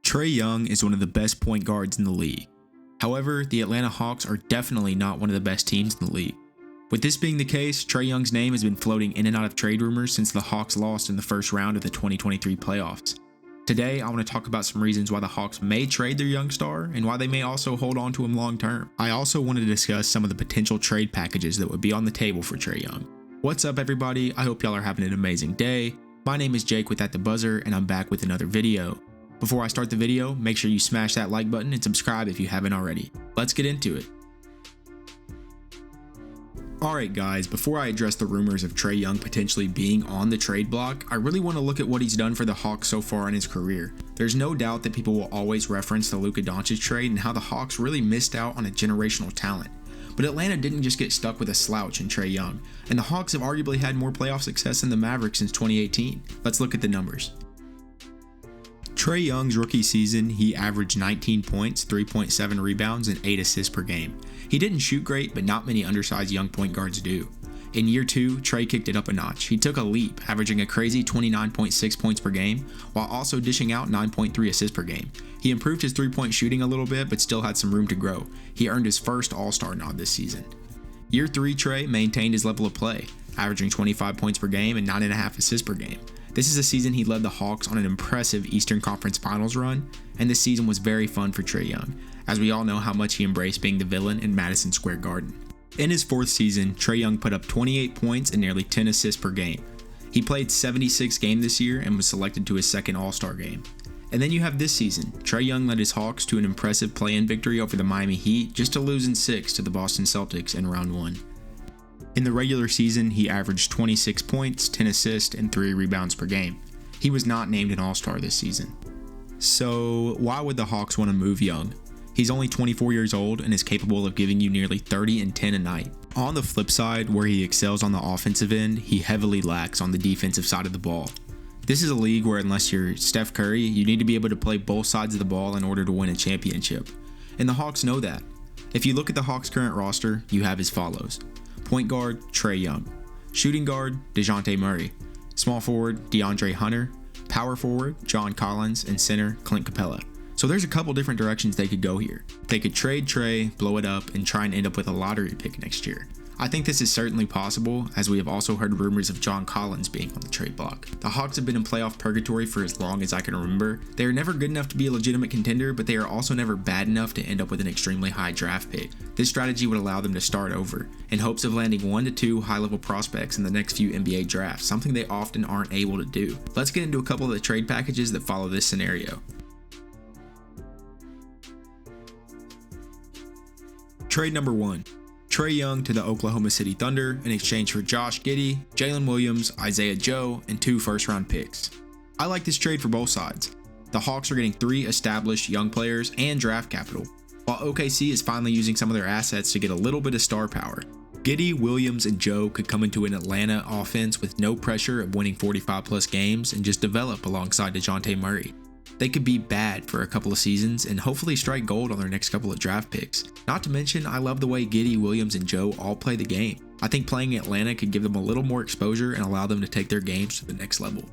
Trae Young is one of the best point guards in the league. However, the Atlanta Hawks are definitely not one of the best teams in the league. With this being the case, Trae Young's name has been floating in and out of trade rumors since the Hawks lost in the first round of the 2023 playoffs. Today, I want to talk about some reasons why the Hawks may trade their young star and why they may also hold on to him long term. I also want to discuss some of the potential trade packages that would be on the table for Trae Young. What's up, everybody? I hope y'all are having an amazing day. My name is Jake with At The Buzzer, and I'm back with another video. Before I start the video, make sure you smash that like button and subscribe if you haven't already. Let's get into it. Alright guys, before I address the rumors of Trae Young potentially being on the trade block, I really want to look at what he's done for the Hawks so far in his career. There's no doubt that people will always reference the Luka Doncic trade and how the Hawks really missed out on a generational talent. But Atlanta didn't just get stuck with a slouch in Trae Young, and the Hawks have arguably had more playoff success than the Mavericks since 2018. Let's look at the numbers. Trae Young's rookie season, he averaged 19 points, 3.7 rebounds, and 8 assists per game. He didn't shoot great, but not many undersized young point guards do. In year 2, Trae kicked it up a notch. He took a leap, averaging a crazy 29.6 points per game, while also dishing out 9.3 assists per game. He improved his three-point shooting a little bit, but still had some room to grow. He earned his first All-Star nod this season. Year 3, Trae maintained his level of play, averaging 25 points per game and 9.5 assists per game. This is a season he led the Hawks on an impressive Eastern Conference Finals run, and this season was very fun for Trae Young, as we all know how much he embraced being the villain in Madison Square Garden. In his 4th season, Trae Young put up 28 points and nearly 10 assists per game. He played 76 games this year and was selected to his second All-Star game. And then you have this season, Trae Young led his Hawks to an impressive play-in victory over the Miami Heat, just to lose in 6 to the Boston Celtics in round 1. In the regular season, he averaged 26 points, 10 assists, and 3 rebounds per game. He was not named an All-Star this season. So why would the Hawks want to move Young? He's only 24 years old and is capable of giving you nearly 30 and 10 a night. On the flip side, where he excels on the offensive end, he heavily lacks on the defensive side of the ball. This is a league where unless you're Steph Curry, you need to be able to play both sides of the ball in order to win a championship. And the Hawks know that. If you look at the Hawks' current roster, you have as follows. Point guard, Trae Young. Shooting guard, DeJounte Murray. Small forward, DeAndre Hunter. Power forward, John Collins. And center, Clint Capella. So there's a couple different directions they could go here. They could trade Trae, blow it up, and try and end up with a lottery pick next year. I think this is certainly possible, as we have also heard rumors of John Collins being on the trade block. The Hawks have been in playoff purgatory for as long as I can remember. They are never good enough to be a legitimate contender, but they are also never bad enough to end up with an extremely high draft pick. This strategy would allow them to start over, in hopes of landing 1 to 2 high-level prospects in the next few NBA drafts, something they often aren't able to do. Let's get into a couple of the trade packages that follow this scenario. Trade number 1. Trae Young to the Oklahoma City Thunder in exchange for Josh Giddey, Jalen Williams, Isaiah Joe, and 2 first-round picks. I like this trade for both sides. The Hawks are getting 3 established young players and draft capital, while OKC is finally using some of their assets to get a little bit of star power. Giddey, Williams, and Joe could come into an Atlanta offense with no pressure of winning 45-plus games and just develop alongside DeJounte Murray. They could be bad for a couple of seasons and hopefully strike gold on their next couple of draft picks. Not to mention, I love the way Giddey, Williams, and Joe all play the game. I think playing in Atlanta could give them a little more exposure and allow them to take their games to the next level.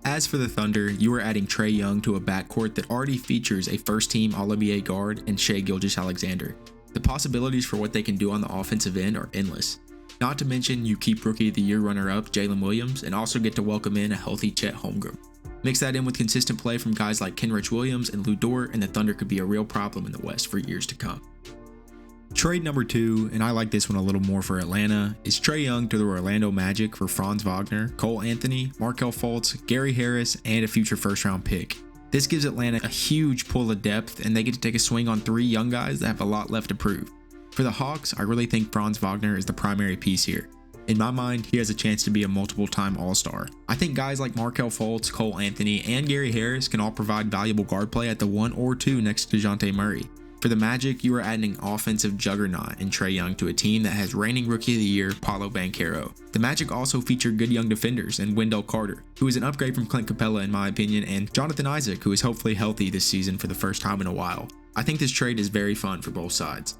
As for the Thunder, you are adding Trae Young to a backcourt that already features a first-team All-NBA guard and Shai Gilgeous-Alexander. The possibilities for what they can do on the offensive end are endless. Not to mention, you keep Rookie of the Year runner-up Jalen Williams and also get to welcome in a healthy Chet Holmgren. Mix that in with consistent play from guys like Kenrich Williams and Lou Dort, and the Thunder could be a real problem in the West for years to come. Trade number 2, and I like this one a little more for Atlanta, is Trae Young to the Orlando Magic for Franz Wagner, Cole Anthony, Markelle Fultz, Gary Harris, and a future first-round pick. This gives Atlanta a huge pool of depth, and they get to take a swing on 3 young guys that have a lot left to prove. For the Hawks, I really think Franz Wagner is the primary piece here. In my mind, he has a chance to be a multiple-time All-Star. I think guys like Markelle Fultz, Cole Anthony, and Gary Harris can all provide valuable guard play at the 1 or 2 next to DeJounte Murray. For the Magic, you are adding an offensive juggernaut in Trae Young to a team that has reigning Rookie of the Year Paolo Banchero. The Magic also feature good young defenders in Wendell Carter, who is an upgrade from Clint Capella in my opinion, and Jonathan Isaac, who is hopefully healthy this season for the first time in a while. I think this trade is very fun for both sides.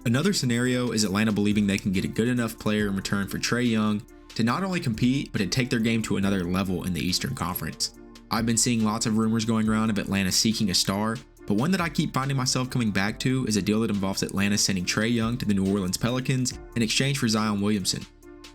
Another scenario is Atlanta believing they can get a good enough player in return for Trae Young to not only compete, but to take their game to another level in the Eastern Conference. I've been seeing lots of rumors going around of Atlanta seeking a star, but one that I keep finding myself coming back to is a deal that involves Atlanta sending Trae Young to the New Orleans Pelicans in exchange for Zion Williamson.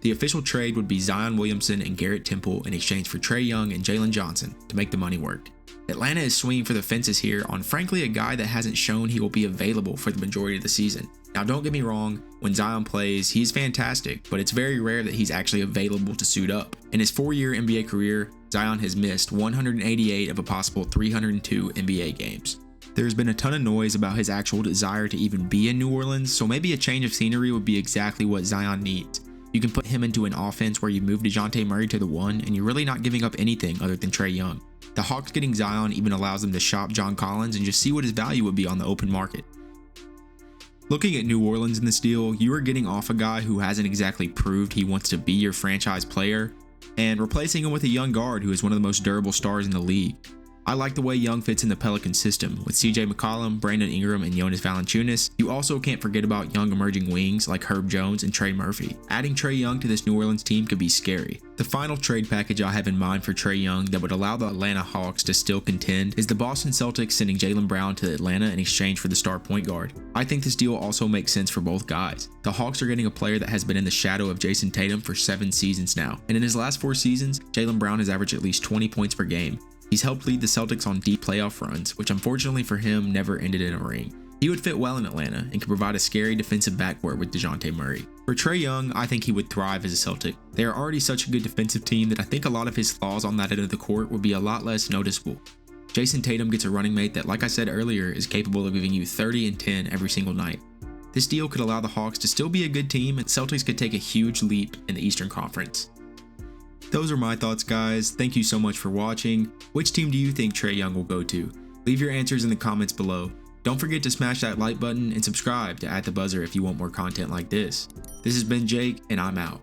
The official trade would be Zion Williamson and Garrett Temple in exchange for Trae Young and Jalen Johnson to make the money work. Atlanta is swinging for the fences here on frankly a guy that hasn't shown he will be available for the majority of the season. Now don't get me wrong, when Zion plays, he's fantastic, but it's very rare that he's actually available to suit up. In his 4-year NBA career, Zion has missed 188 of a possible 302 NBA games. There's been a ton of noise about his actual desire to even be in New Orleans, so maybe a change of scenery would be exactly what Zion needs. You can put him into an offense where you move DeJounte Murray to the 1 and you're really not giving up anything other than Trae Young. The Hawks getting Zion even allows them to shop John Collins and just see what his value would be on the open market. Looking at New Orleans in this deal, you are getting off a guy who hasn't exactly proved he wants to be your franchise player and replacing him with a young guard who is one of the most durable stars in the league. I like the way Young fits in the Pelican system with CJ McCollum, Brandon Ingram, and Jonas Valanciunas. You also can't forget about young emerging wings like Herb Jones and Trey Murphy. Adding Trae Young to this New Orleans team could be scary. The final trade package I have in mind for Trae Young that would allow the Atlanta Hawks to still contend is the Boston Celtics sending Jaylen Brown to Atlanta in exchange for the star point guard. I think this deal also makes sense for both guys. The Hawks are getting a player that has been in the shadow of Jason Tatum for 7 seasons now, and in his last 4 seasons, Jaylen Brown has averaged at least 20 points per game. He's helped lead the Celtics on deep playoff runs, which unfortunately for him never ended in a ring. He would fit well in Atlanta and could provide a scary defensive backcourt with DeJounte Murray. For Trae Young, I think he would thrive as a Celtic. They are already such a good defensive team that I think a lot of his flaws on that end of the court would be a lot less noticeable. Jason Tatum gets a running mate that, like I said earlier, is capable of giving you 30 and 10 every single night. This deal could allow the Hawks to still be a good team and Celtics could take a huge leap in the Eastern Conference. Those are my thoughts, guys. Thank you so much for watching. Which team do you think Trae Young will go to? Leave your answers in the comments below. Don't forget to smash that like button and subscribe to @TheBuzzer if you want more content like this. This has been Jake, and I'm out.